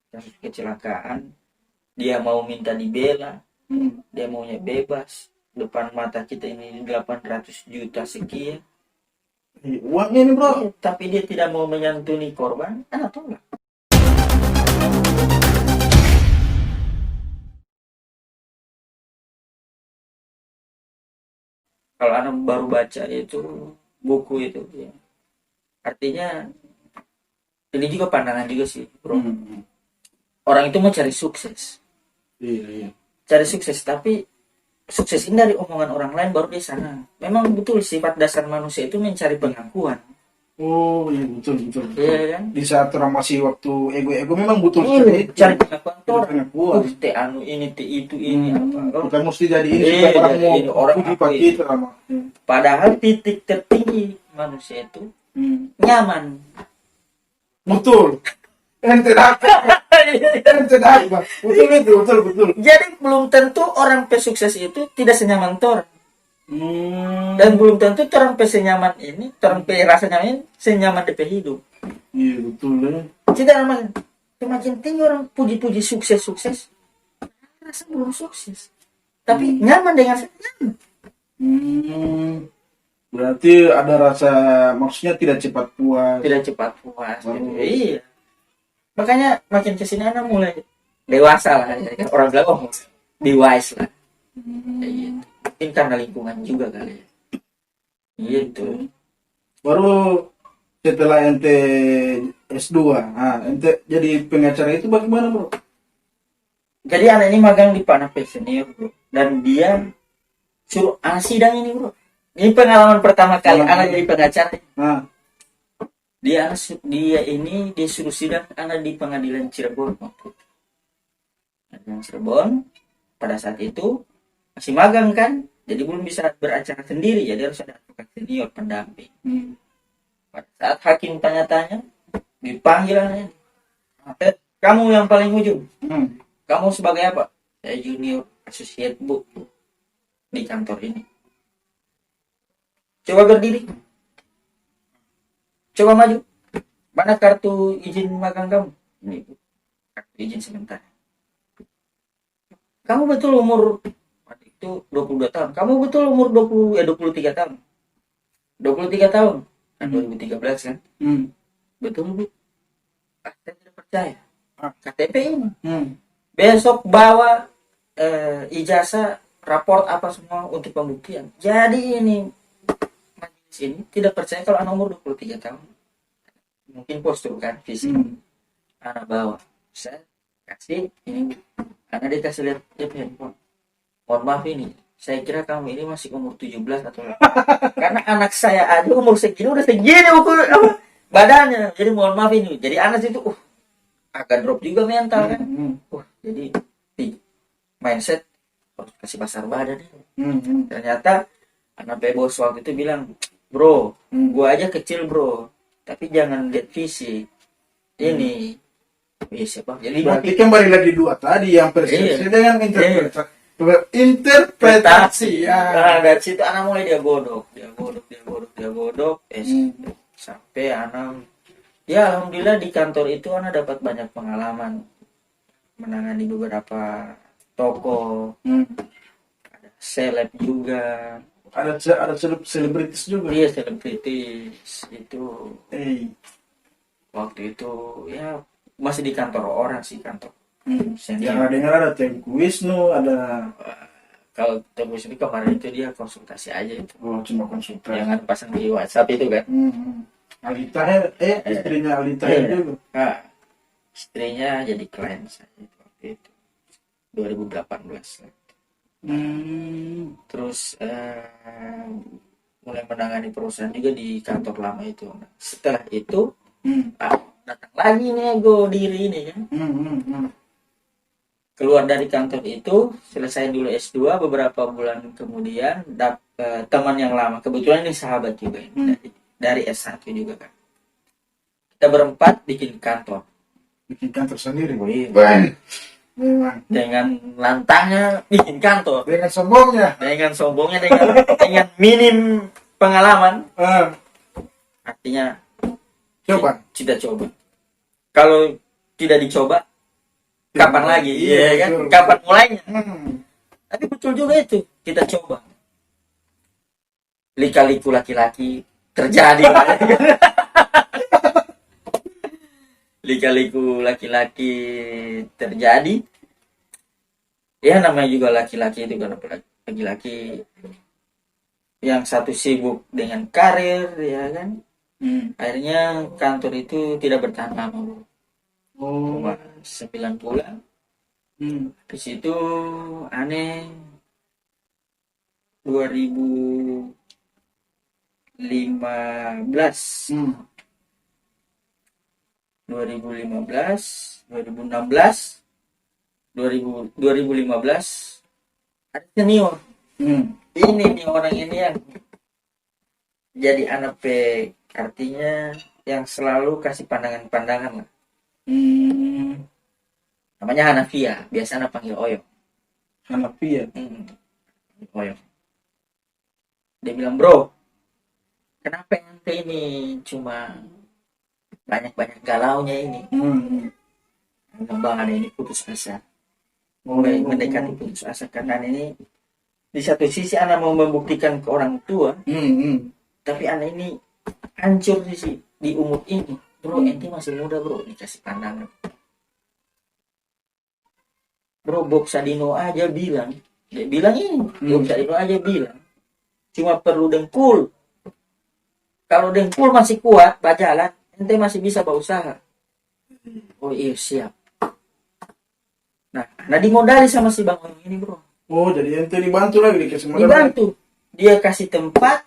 kasus kecelakaan, dia mau minta dibela, dia maunya bebas, depan mata kita ini 800 juta sekian. Uangnya ini bro. Tapi dia tidak mau menyantuni korban, tolak. Kalau anak baru baca itu buku itu, ya. Artinya ini juga pandangan juga sih, bro. Orang itu mau cari sukses. Iya. Cari sukses, tapi sukses ini dari omongan orang lain baru dia sana. Memang betul sifat dasar manusia itu mencari pengakuan. Oh iya betul. Iya kan? Di saat orang masih waktu ego memang betul Cari pengakuan. pengakuan. Te anu ini, te itu ini apa. Kita mesti jadi ini supaya orang jadi ini, mau orang puji apa kita itu. sama. Padahal titik tertinggi manusia itu nyaman. Betul. Ente dapat. Betul. Jadi belum tentu orang pesukses itu tidak senyaman tor. Dan belum tentu orang senyaman ini, orang rasa nyaman ini senyaman DP hidup. Iya betul ya. Tidak namanya. Semakin tinggi orang puji-puji sukses, rasa belum sukses. Tapi nyaman dengan nyaman. Berarti ada rasa, maksudnya tidak cepat puas. Tidak cepat puas. Gitu. Iya. Makanya makin kesini anak mulai dewasa lah. Ya. Orang bilang, oh, be wise lah. Kayak gitu. Mungkin karena lingkungan juga kali ya. Gitu. Baru setelah ente S2, ente jadi pengacara itu bagaimana bro? Jadi anak ini magang di Panapel Senior bro. Dan dia suruh anak sidang ini bro. Ini pengalaman pertama kali anak jadi pengacara. Dia ini disuruh sidang anak di pengadilan Cirebon waktu itu. Pengadilan Cirebon pada saat itu masih magang kan, jadi belum bisa beracara sendiri, jadi harus ada advokat senior pendamping. Pada saat hakim tanya-tanya, dipanggil anaknya, kamu yang paling ujung, kamu sebagai apa? Saya junior associate bu di kantor ini. Coba berdiri, coba maju. Mana kartu izin magang kamu? Ini bu, kartu izin sementara. Kamu betul umur itu 22 tahun. Kamu betul umur 23 tahun. 23 tahun. Kan 2013 kan? Betul bu. Saya tidak percaya. KTP ini. Besok bawa ijazah, raport apa semua untuk pembuktian. Jadi ini majelis ini tidak percaya kalau anak umur 23 tahun. Mungkin postur kan fisik. Anak bawa. Saya kasih ini. Anak dikasih lihat handphone. Mohon maaf ini, saya kira kamu ini masih umur 17 atau 8. Karena anak saya aja umur segini udah segini ukur badannya. Jadi mohon maaf ini. Jadi anak itu agak drop juga mental kan. Jadi mindset harus kasih pasar badan. Ternyata anak bebos waktu itu bilang, bro, gua aja kecil bro, tapi jangan lihat fisik. Ini siapa? Jadi berarti kembali lagi dua tadi yang persepsi dengan interpretasi. Nah, dari situ anak mulai dia godok. Sampai anak, ya alhamdulillah di kantor itu anak dapat banyak pengalaman, menangani beberapa toko, ada seleb juga, ada selebritis juga. Iya selebritis itu. Waktu itu ya masih di kantor orang sih, kantor. Yang dengar ada Tengku Wisnu, ada. Kalau Tengku Wisnu kemarin itu dia konsultasi aja itu. Oh, cuma konsultasi. Jangan pasang di WhatsApp itu kan. Alita istrinya Alita juga. Istrinya jadi klien saya waktu itu 2018. Terus mulai menangani perusahaan juga di kantor lama itu. Setelah itu datang lagi nih ego diri ini kan. Keluar dari kantor itu, selesai dulu S2, beberapa bulan kemudian teman yang lama, kebetulan ini sahabat juga dari S1 juga kan. Kita berempat bikin kantor sendiri. Dengan lantangnya bikin kantor. Dengan sombongnya dengan minim pengalaman. Artinya kita coba. Kalau tidak dicoba kapan lagi? Iya kan? betul. Kapan mulainya? Tapi betul juga itu. Kita coba. Lika-liku laki-laki terjadi. Lika-liku laki-laki terjadi. Ya namanya juga laki-laki itu kan, laki-laki yang satu sibuk dengan karir, ya kan. Akhirnya kantor itu tidak bertahan lama. Cuma 9 bulan. Habis itu aneh 2015 2015 2016 2015 ada senior. Ini nih orang ini yang jadi anak P, artinya yang selalu kasih pandangan-pandangan lah. Namanya Hanafia, biasa anak panggil Oyong. Hanafia. Oyong. Dia bilang, bro, kenapa ente ini cuma banyak-banyak galaunya ini? Bang Ana ini putus asa, mulai mendekati putus asa karena ini di satu sisi Ana mau membuktikan ke orang tua, tapi Ana ini hancur di umur ini, bro. Ente masih muda bro, dikasih pandangan. Bro, Bob Sadino aja bilang, dia bilang ini, Bob Sadino aja bilang, cuma perlu dengkul. Kalau dengkul masih kuat, berjalan, ente masih bisa berusaha. Oh iya siap. Nah dimodali sama si Bang Oyong ini bro. Oh, jadi ente dibantu lagi, dikasih modal. Dibantu. Dia kasih tempat,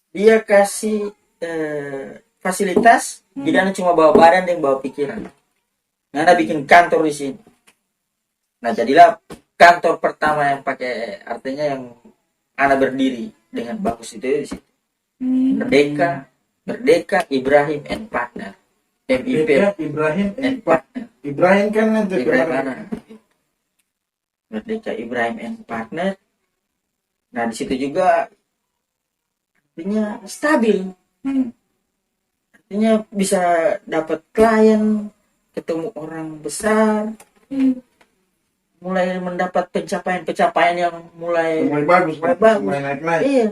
dia kasih fasilitas, tidak cuma bawa badan dan bawa pikiran. Nah, Ana bikin kantor di sini. Nah, jadilah kantor pertama yang pakai, artinya yang Ana berdiri dengan bagus itu di situ. Merdeka Ibrahim and Partner. MIP Ibrahim and Partner. Ibrahim kan nanti Ibrahim Merdeka Ibrahim and Partner. Nah di situ juga artinya stabil, artinya bisa dapat klien, ketemu orang besar, mulai mendapat pencapaian yang mulai bagus, mulai naik. Iya,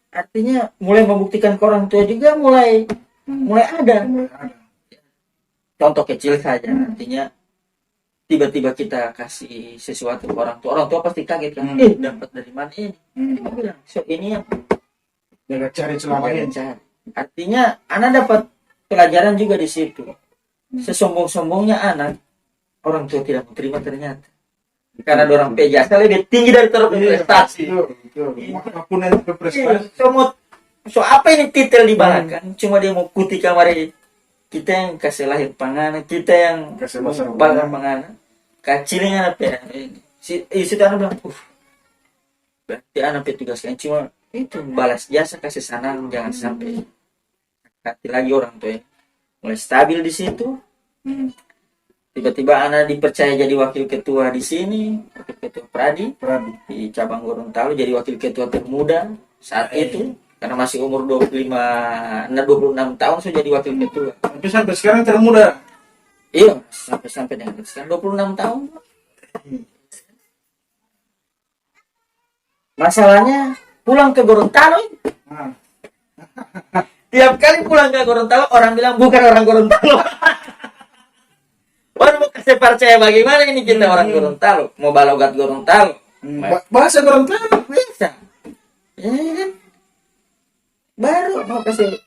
artinya mulai membuktikan ke orang tua juga mulai ada. Contoh kecil saja, artinya tiba-tiba kita kasih sesuatu ke orang tua pasti kaget kan, dapat dari mana ini? Dia bilang, so ini yang jangan cari selama ini. Artinya anak dapat pelajaran juga di situ. Sesombong-sombongnya anak, orang tua tidak mau terima ternyata. Karena orang jasa lebih tinggi dari prestasi. Betul. Apapun yang berprestasi. So apa ini titel di belakang? Cuma dia mau putih kamar kita yang kasih lahir pangana, kita yang kasih bakar pangana. Kacilnya anak itu anak bilang, berarti anak tugasnya cuma itu balas jasa, kasih senang, jangan sampai hati lagi orang tua mulai stabil di situ. Tiba-tiba anak dipercaya jadi wakil ketua di sini, wakil ketua Pradi di cabang Gorontalo, jadi wakil ketua termuda saat itu karena masih umur 26 tahun sudah jadi wakil ketua. Tapi sampai sekarang termuda. Iya, sampai dengan sekarang 26 tahun. Masalahnya pulang ke Gorontalo. Tiap kali pulang ke Gorontalo orang bilang bukan orang Gorontalo. Waduh, mau kasih percaya bagaimana ini kita orang Gorontalo, mau balogat Gorontalo. Bahasa Gorontalo bisa. Ya kan? Baru mau kasih.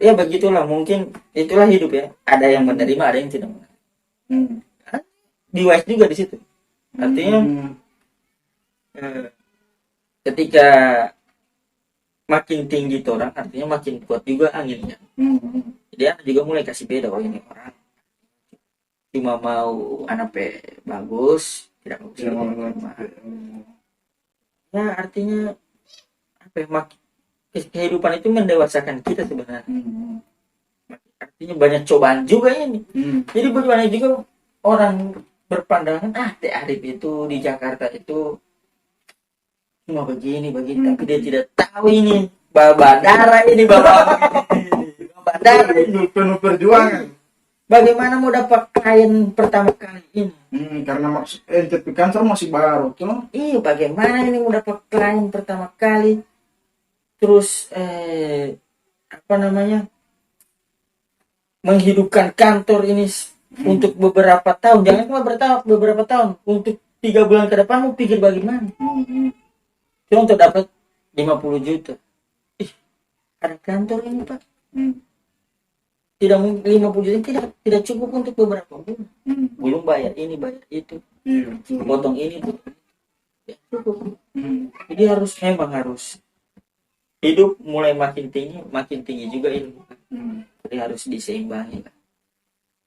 Ya begitulah, mungkin itulah hidup ya. Ada yang menerima, ada yang tidak menerima. Di wise juga di situ. Artinya ketika makin tinggi orang, artinya makin kuat juga anginnya. Jadi anak juga mulai kasih beda, oh ini orang cuma mau anak bagus, tidak mau ya artinya apa ya, kehidupan itu mendewasakan kita sebenarnya. Artinya banyak cobaan juga ini. Jadi bagaimana juga orang berpandangan Teh Arif itu di Jakarta itu cuma begini, tapi dia tidak tahu ini baba darah ini baba darah penuh perjuangan. Bagaimana mau dapat klien pertama kali ini? Karena maksud ente di kantor masih baru tuh. Iya, bagaimana ini mau dapat klien pertama kali? Terus apa namanya? Menghidupkan kantor ini untuk beberapa tahun, jangan cuma beberapa tahun, untuk 3 bulan ke depan mau pikir bagaimana? Cuma untuk dapat 50 juta. Ada kantor ini Pak. Tidak mungkin 50 juta tidak cukup untuk beberapa bulan. Belum bayar ini bayar itu. Potong ini tuh. Ya, cukup. Jadi memang harus hidup mulai makin tinggi juga ilmu. Jadi harus diseimbangi.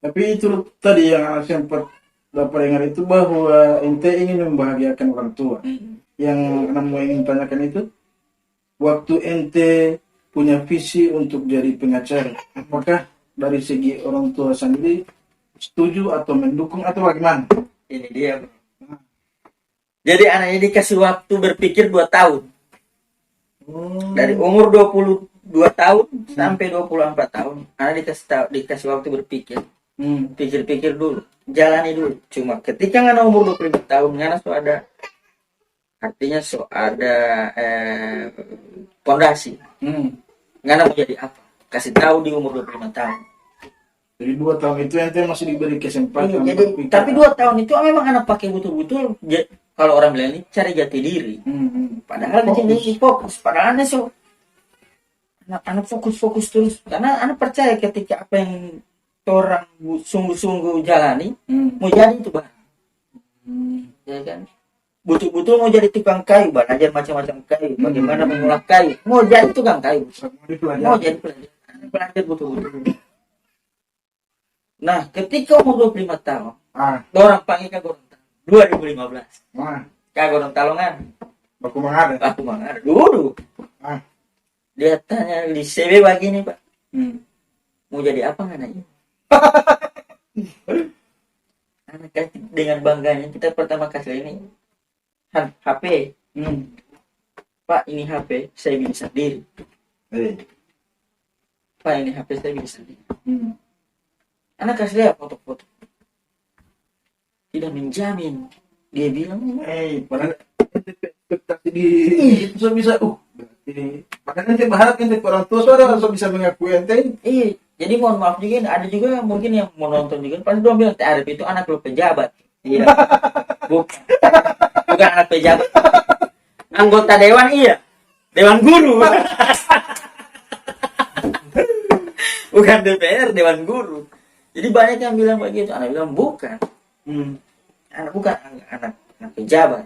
Tapi itu tadi yang sempat dapat dengar itu bahwa ente ingin membahagiakan orang tua. Yang mau ingin tanyakan itu, waktu ente punya visi untuk jadi pengacara, apakah dari segi orang tua sendiri setuju atau mendukung atau bagaimana? Ini dia. Jadi anaknya dikasih waktu berpikir 2 tahun. Dari umur 22 tahun sampai 24 tahun, anak dikasih waktu berpikir. Pikir-pikir dulu, jalani dulu. Cuma ketika ngana umur 25 tahun, ngana ada pondasi. Ngana mau jadi apa? Kasih tahu di umur 25 tahun. Jadi 2 tahun itu ente masih diberi kesempatan. Tapi 2 tahun itu memang anak pakai betul-betul. Kalau orang bilang ini cari jati diri. Padahal di fokus. Padahal anak fokus terus. Karena anak percaya ketika apa yang orang sungguh-sungguh jalani, mau jadi itu barang. Ya kan? Betul-betul mau jadi tukang kayu, belajar macam-macam kayu, bagaimana mengolah kayu, mau jadi tukang kayu, mau jadi pelajar betul-betul. Nah, ketika umur 25 tahun, orang panggil ke Gorontalo 2015. Ke Gorontalo kan? Baku Mangada. Dulu. Dia tanya di CV begini, Pak. Mau jadi apa anaknya? Anak dengan bangganya kita pertama kasih ini HP. Pak, ini HP saya bisa sendiri. Pak, ini HP saya bisa sendiri. Anak kasih lihat foto-foto. Tidak menjamin. Dia bilang, padahal ekspektasi di itu bisa makanya ente berharap ente orang tua sudah bisa mengakui ente. Jadi mohon maaf juga, ada juga mungkin yang mau nonton juga pasti dia bilang Arif itu anak lu pejabat. Iya. Bukan anak pejabat. Anggota dewan iya. Dewan guru. Bukan DPR, dewan guru. Jadi banyak yang bilang begitu. Anak bilang bukan. Anak bukan anak pejabat.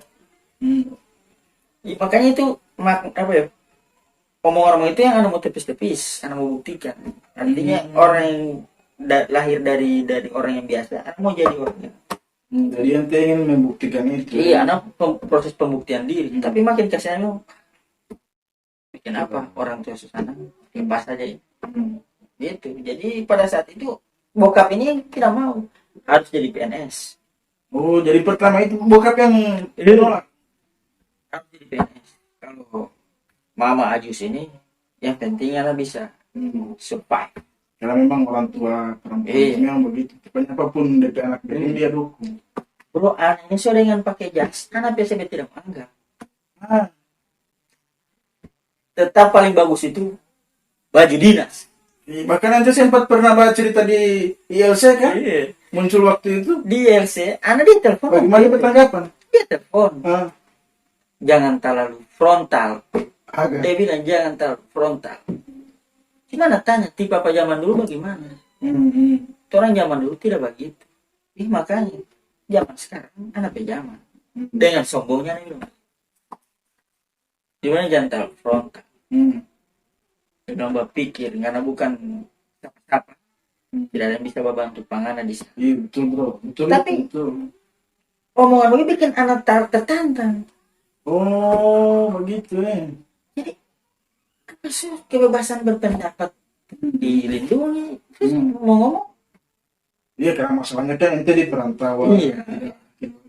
Makanya itu apa ya? Omong-omong itu yang anak mau tepis-tepis, anak mau buktikan. Artinya orang yang lahir dari orang yang biasa, anak mau jadi orang yang. Jadi ente ingin membuktikan itu. Iya, anak proses pembuktian diri. Tapi makin kasihan lo, bikin apa orang tua susana, lepas aja ya. Gitu. Jadi pada saat itu bokap ini tidak mau, harus jadi PNS. Oh, jadi pertama itu bokap yang ditolak. Harus jadi PNS. Kalau Mama Ajus ini yang penting anak bisa survive. Karena memang orang tua memang begitu. Pokoknya apapun DP anak dia dukung. Bro, anaknya sudah dengan pakai jas, anak biasanya tidak menganggap. Tetap paling bagus itu baju dinas. Bahkan nanti sempat pernah baca cerita di ILC kan? Muncul waktu itu. Di ILC, anak dia telepon. Bagaimana bertanggapan? Dia telepon. Jangan terlalu frontal. Dia bilang jangan terlalu frontal. Gimana tanya, tipe apa zaman dulu bagaimana? Orang zaman dulu tidak begitu. Makanya zaman sekarang anak zaman. Dengan sombongnya nih bilang. Gimana jangan terlalu frontal. Dia berpikir karena bukan siapa-siapa. Tidak ada yang bisa membantu panganan di sana. Iya betul bro. Tapi omongan begini bikin anak tertantang. Oh begitu ya. Jadi apa sih kebebasan berpendapat dilindungi? Terus mau ngomong? Iya karena masalahnya kan ente di perantauan. Iya.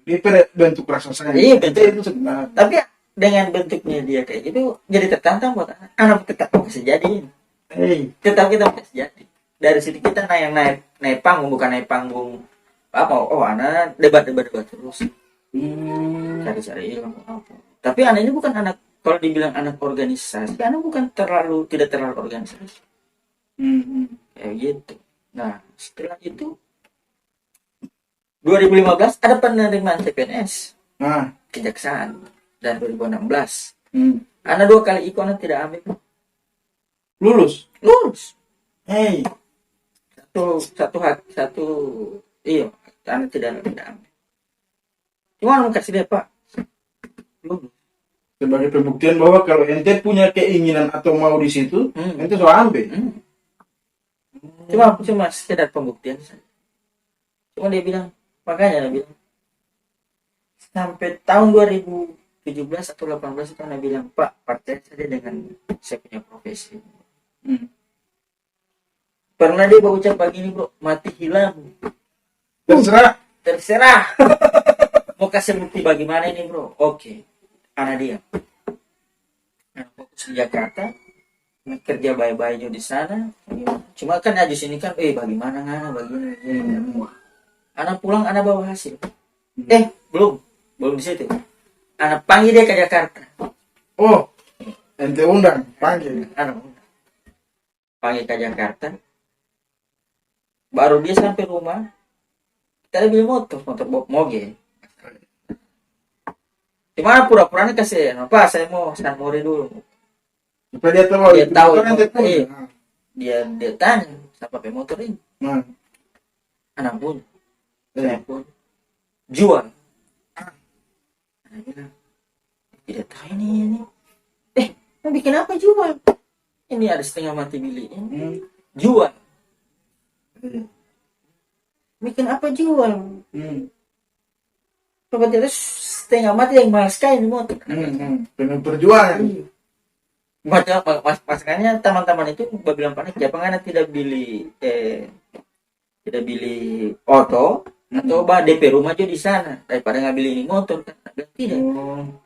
Dia bentuk rasa sayang. Iya betul. Itu sebenarnya. Tapi dengan bentuknya dia kayak itu jadi tertantang buat anak tetap mau kasih jadi. Tetap kita mau kasih jadi. dari situ kita naik panggung, bukan naik panggung apa, anak debat terus cari ilmu apa. Tapi anak ini bukan anak, kalau dibilang anak organisasi, anak bukan tidak terlalu organisasi kayak gitu. Nah setelah itu 2015 ada penerimaan CPNS kejaksaan, dan 2016 anak 2 kali ikut, anak tidak ambil. Lulus. Hey, satu iya, anak tidak ambil. Cuma mau kasih dia Pak lulus Sebagai pembuktian bahwa kalau ente punya keinginan atau mau di situ, ente so ambil. Cuma sekedar pembuktian saja. Cuma dia bilang, makanya dia bilang sampai tahun 2017 atau 18 itu dia bilang, Pak, percaya saja dengan saya punya profesi. Pernah dia berucap begini bro, mati hilang. Terserah. Mau kasih bukti bagaimana ini bro? Oke, anak dia. Anak fokus di Jakarta, kerja baik-baiknya di sana. Cuma kan di sini kan, bagaimana bagaimana. Anak pulang, anak bawa hasil. Belum di situ. Anak panggil dia ke Jakarta. Oh, ente undang, panggil. Anak undang. Panggil ke Jakarta. Baru dia sampai rumah, kita beli motor moge. Cuma pura-pura kasih, apa? Saya mau San Mori dulu. Supaya dia tahu. Dia tanya, siapa pakai motor ini? Anak punya. Saya pun jual. Anak bilang, tidak tahu ini. Mau bikin apa jual? Ini ada setengah mati beli. Jual. Bikin apa jual? Coba terus setengah mati yang malas sekali motor. Dengan perjuangan. Pasangannya teman-teman itu bilang panik, jangan tidak beli auto atau DP rumah aja di sana daripada ngambil ini motor kan. Tidak.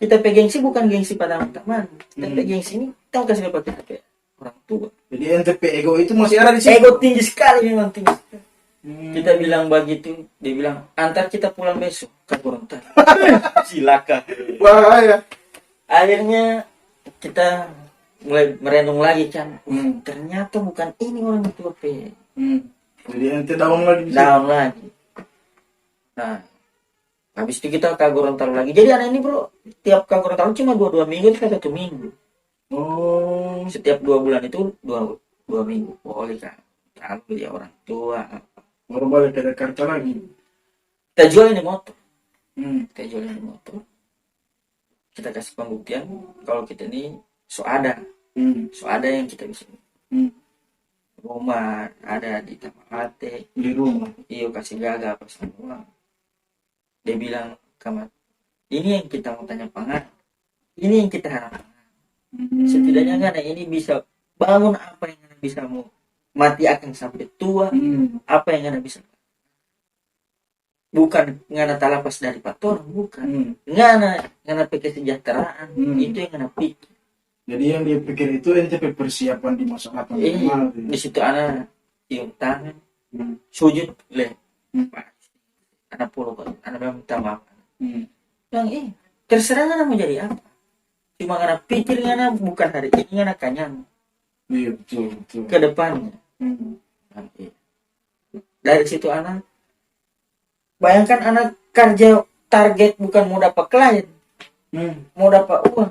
Kita gengsi bukan gengsi pada teman. Kita gengsi ini kita kasih dapat kita orang tua. Jadi NTP ego itu masih ada di sini. Ego tinggi sekali memang tinggi. Kita bilang begitu, dia bilang antar kita pulang besok ke Gorontalo. Silakan. Bahaya. Akhirnya kita mulai merenung lagi kan. Ternyata bukan ini orang tua P. Jadi ente down lagi. Nah, habis itu kita ke Gorontalo lagi. Jadi anak ini bro, tiap ke Gorontalo cuma 2 minggu, kita 1 minggu. Setiap 2 bulan itu 2 minggu. Boleh kan? Aku ya orang tua. Baru balik ke Jakarta lagi. Kita jual ini motor. Kita kasih pembuktian kalau kita ini ada yang kita bisa. Rumah ada di Tamate. Di rumah. Iyo kasih gagal apa semua. Dia bilang kamat, ini yang kita mau tanya pangan. Ini yang kita harapkan. Setidaknya kan ini bisa bangun apa yang bisa mau mati akan sampai tua. Apa yang anda bisa, bukan ngana talapas dari pator, bukan ngana pikir kesejahteraan. Itu yang ngana pikir. Jadi yang dia pikir itu NTP persiapan di masa akan di situ anak cium tangan, sujud anak pulau, anak minta maaf. Yang terserah ngana mau jadi apa, cuma ngana pikir ngana bukan hari ini ngana kanyang. Iya betul. Ke depannya. Dari situ anak bayangkan anak kerja target bukan mau dapat klien, mau dapat uang,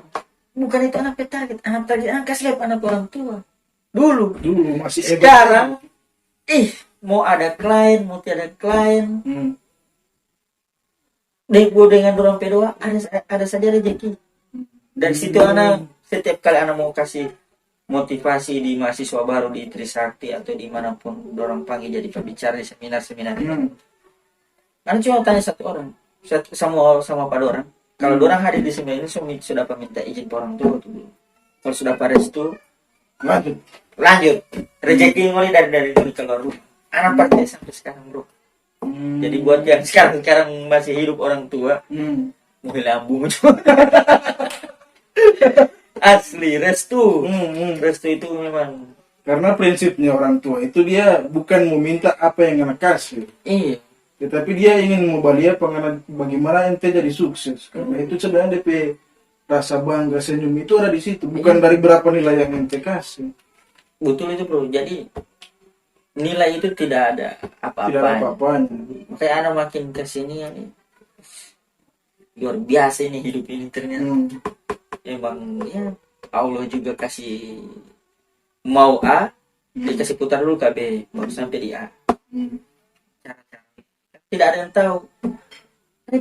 bukan itu anak target. Anak target anak kasih lihat anak orang tua dulu masih sekarang mau ada klien mau tiada klien, dengan dorong P2 ada saja rezeki. Dari situ anak setiap kali anak mau kasih motivasi di mahasiswa baru di Trisakti atau dimanapun dorong panggil jadi pembicara di seminar-seminar. Karena cuma tanya satu orang, sama pada orang. Kalau orang hadir di seminar ini sudah minta izin orang tua tuh. Kalau sudah pada situ lanjut. Rezeki mulai dari keluar rumah. Anak percaya sampai sekarang bro. Jadi buat yang sekarang masih hidup orang tua, mulai lambung cuma. Asli restu itu memang Karena prinsipnya orang tua itu dia bukan meminta apa yang anak kasih, Iya. tetapi dia ingin membalia bagaimana ente jadi sukses. Karena itu sebenarnya DP rasa bangga senyum itu ada di situ, bukan dari berapa nilai yang ente kasih. Betul itu bro. Jadi nilai itu tidak ada Tidak ada apa-apanya. apa-apanya. Makanya anak makin kesini ya nih, luar biasa ini hidup ini ternyata. Emang ya Allah juga kasih mau A, dikasih putar dulu ke B, baru sampai di A. Cara-cara tidak ada yang tahu. Ini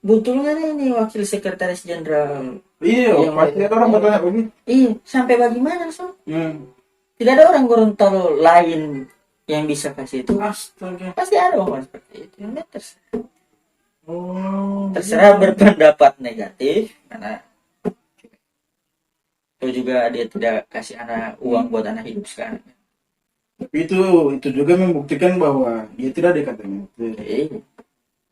betul nggak nih ini wakil sekretaris jenderal? Iya, Yang pasti ada orang bertanya begitu. Iya, sampai bagaimana so? Tidak ada orang Gorontalo lain yang bisa kasih itu. Astaga. Pasti ada orang seperti itu. Yang terserah. Oh, Terserah berpendapat negatif, karena itu juga dia tidak kasih anak uang buat anak hidup sekarang. tapi itu juga membuktikan bahwa dia tidak dekat dengan ente. Iya.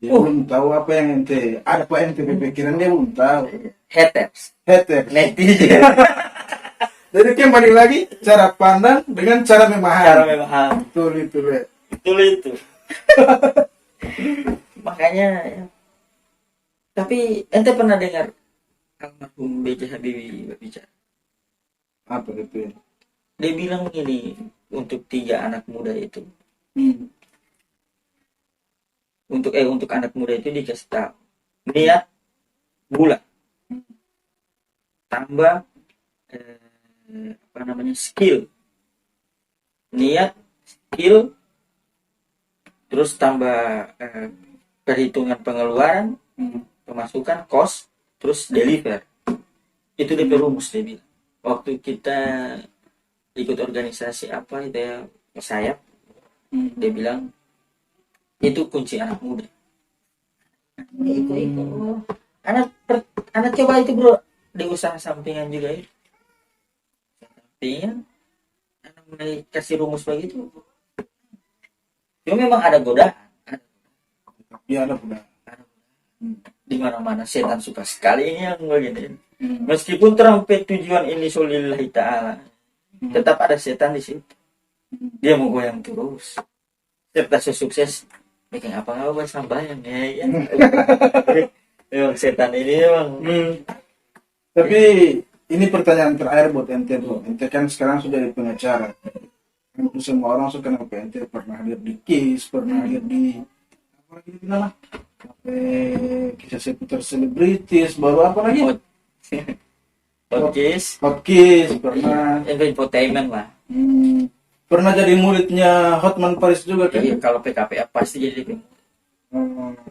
Dia belum tahu apa yang ente, ada apa ente pikiran, dia belum tahu. Haters, Haters. netizen, Jadi kembali lagi cara pandang dengan cara memahami. cara memahami. Betul itu, Le. Betul itu. Makanya, ya. Tapi ente pernah dengar almarhum B.J. Habibie berbicara? Apa itu? Dia bilang begini untuk 3 anak muda itu. Untuk anak muda itu dikasih tahu niat bulat tambah skill, niat skill terus tambah perhitungan pengeluaran, pemasukan, cost, terus deliver. Itu DP rumus dia bilang. Waktu kita ikut organisasi apa itu ya, sayap, dia bilang itu kunci anak muda. Itu. Anak coba itu bro, di usaha sampingan juga itu. Sampingan, anak mulai kasih rumus begitu. Cuma memang ada godaan. Ya ada benar. Di mana-mana setan suka sekali ini yang begini. Meskipun tersampai tujuan ini solillahi ta'ala, tetap ada setan di situ. Dia mau goyang terus. Serta sukses bikin apa buat sambayan ya. Memang setan ini memang. Tapi ini pertanyaan terakhir buat ente bro. Ente kan sekarang sudah jadi pengacara. Hampir semua orang suka kenapa ente pernah hadir di KIS, pernah hadir di apa lagi itu nama? Kisah seputar selebritis, baru apa lagi? Hotcase, pernah. Infotainment lah. Pernah jadi muridnya Hotman Paris juga kan? Iya, kalau PKPA pasti jadi lebih.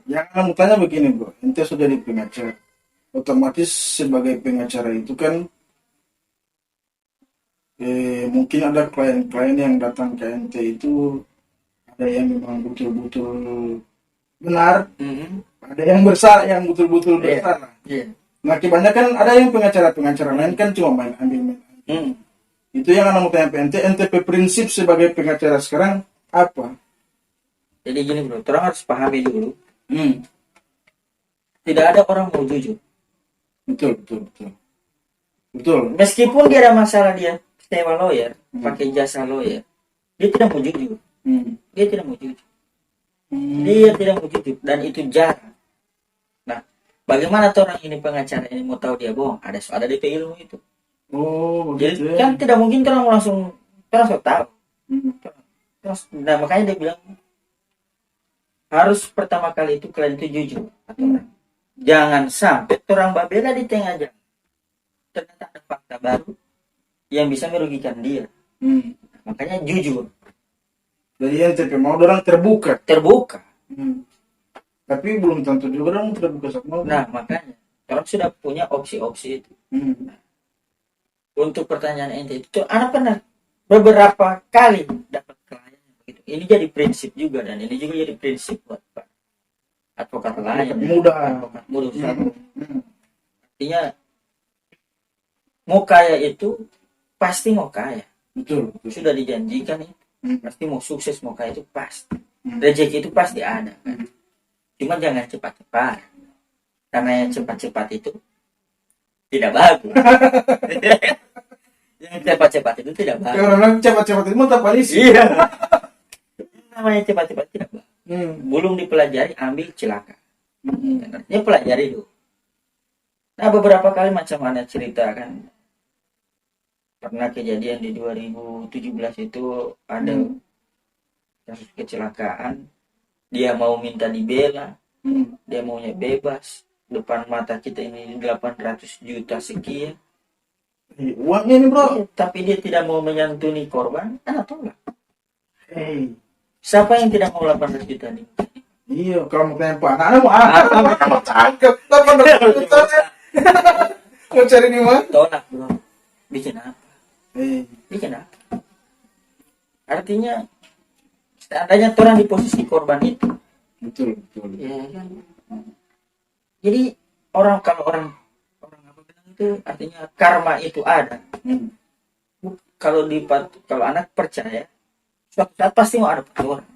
Yang kamu tanya begini bro, ente sudah jadi pengacara. Otomatis sebagai pengacara itu kan mungkin ada klien-klien yang datang ke ente itu ada yang memang betul-betul benar, ada yang bersalah, yang betul-betul bersalah. Nah kebanyakan ada yang pengacara-pengacara lain kan cuma main ambil. Itu yang anak mau tanya ke ente, NTP prinsip sebagai pengacara sekarang apa? Jadi gini bro, orang harus pahami dulu. Tidak ada orang mau jujur. Betul. Meskipun dia ada masalah, dia sewa lawyer, pakai jasa lawyer, dia tidak mau jujur. Dia tidak mau jujur. Dia tidak mau jujur, dan itu jarang. Nah, bagaimana orang ini pengacara ini mau tahu dia bohong? Ada DP ilmu itu. Oh, jadi kan tidak mungkin orang langsung tahu. Nah, makanya dia bilang harus pertama kali itu kalian itu jujur. Jangan sampai orang babela di tengah jalan ternyata ada fakta baru yang bisa merugikan dia. Makanya jujur. Jadi yang mau orang terbuka. Tapi belum tentu juga orang terbuka sama. Nah makanya orang sudah punya opsi-opsi itu. Nah, untuk pertanyaan ente itu anak pernah beberapa kali dapat klien begitu. Ini jadi prinsip juga, dan ini juga jadi prinsip buat Pak advokat lain. Advokat muda. Artinya mau kaya itu pasti mau kaya. Betul. Sudah dijanjikan itu. Pasti mau sukses, mau kaya itu pasti. Rezeki itu pasti ada kan. Cuma jangan cepat-cepat. Karena yang cepat-cepat itu tidak bagus. Yang cepat-cepat itu tidak baik. Kayak orang bilang cepat-cepat itu mata polisi. Iya. Yang namanya cepat-cepat tidak baik. Belum dipelajari, ambil celaka. Artinya pelajari dulu. Nah, beberapa kali macam mana cerita kan. Pernah kejadian di 2017 itu ada kasus kecelakaan. Dia mau minta dibela. Dia maunya bebas. Depan mata kita ini 800 juta sekian. Uangnya ini bro. Tapi dia tidak mau menyantuni korban. Tolak. Siapa yang tidak mau 800 juta ini? Iya, kalau mau tanya Pak anak mau cakep 800 juta. Mau cari di mana? Tolak bro. Bikin apa? Bikin apa? Artinya seandainya orang di posisi korban itu. Betul. Ya kan. Jadi kalau orang apa bilang itu artinya karma itu ada. Kalau anak percaya suatu saat pasti mau ada orang.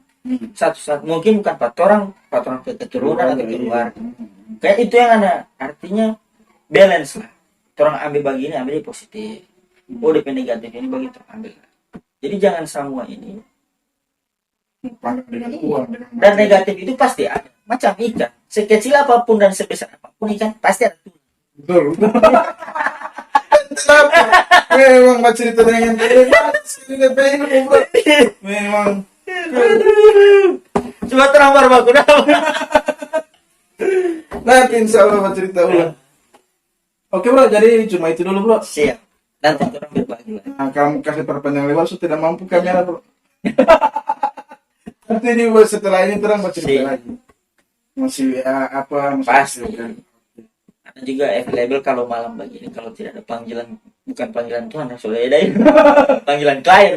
Satu saat mungkin bukan orang keturunan atau keluarga. Kayak itu yang ada. Artinya balance lah. Orang ambil bagi ini, ambil positif. DP negatif ini bagi ambil. Jadi jangan semua ini. Dan negatif itu pasti ada. Macam ikan. Sekecil apapun dan sebesar apapun ikan pasti ada. Betul. Memang mau cerita dengan memang. Coba terang baku dah. Nanti insya Allah mau cerita ulang. Oke bro, jadi cuma itu dulu bro. Siap. Nanti orang berbagi. Nah, kamu kasih perpanjang lebar, so tidak mampu kamera bro. Nanti ini setelah ini terang mau cerita lagi. Masih apa? Pasti. Ada juga available kalau malam begini, kalau tidak ada panggilan, bukan panggilan Tuhan, sudah ada panggilan klien.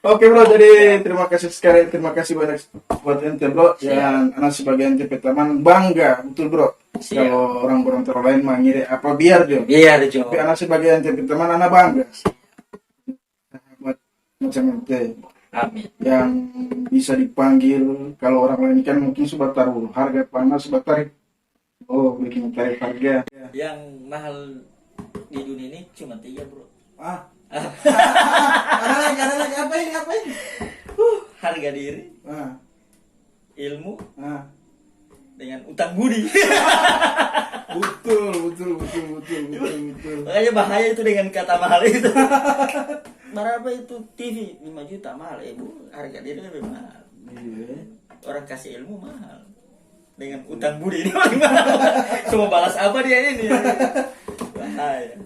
Oke bro, jadi terima kasih sekali, terima kasih banyak buat ente bro. Yang anak sebagai ente teman bangga, betul bro. Kalau orang-orang lain mengira apa biar Jo. Tapi anak sebagai ente teman anak bangga. Buat macam ente. Amin. Yang bisa dipanggil, kalau orang lain kan mungkin sudah taruh harga panas, sudah tarik. Oh, bikin tarik harga. Yang mahal di dunia ini cuma 3 bro. Ada lagi ngapain? Harga diri, ilmu, dengan utang budi. Betul. Makanya bahaya itu dengan kata mahal itu. Berapa itu TV 5 juta mahal, ibu. Harga diri lebih mahal. Orang kasih ilmu mahal. Dengan utang budi ini paling mahal. Cuma balas apa dia ini? Bahaya.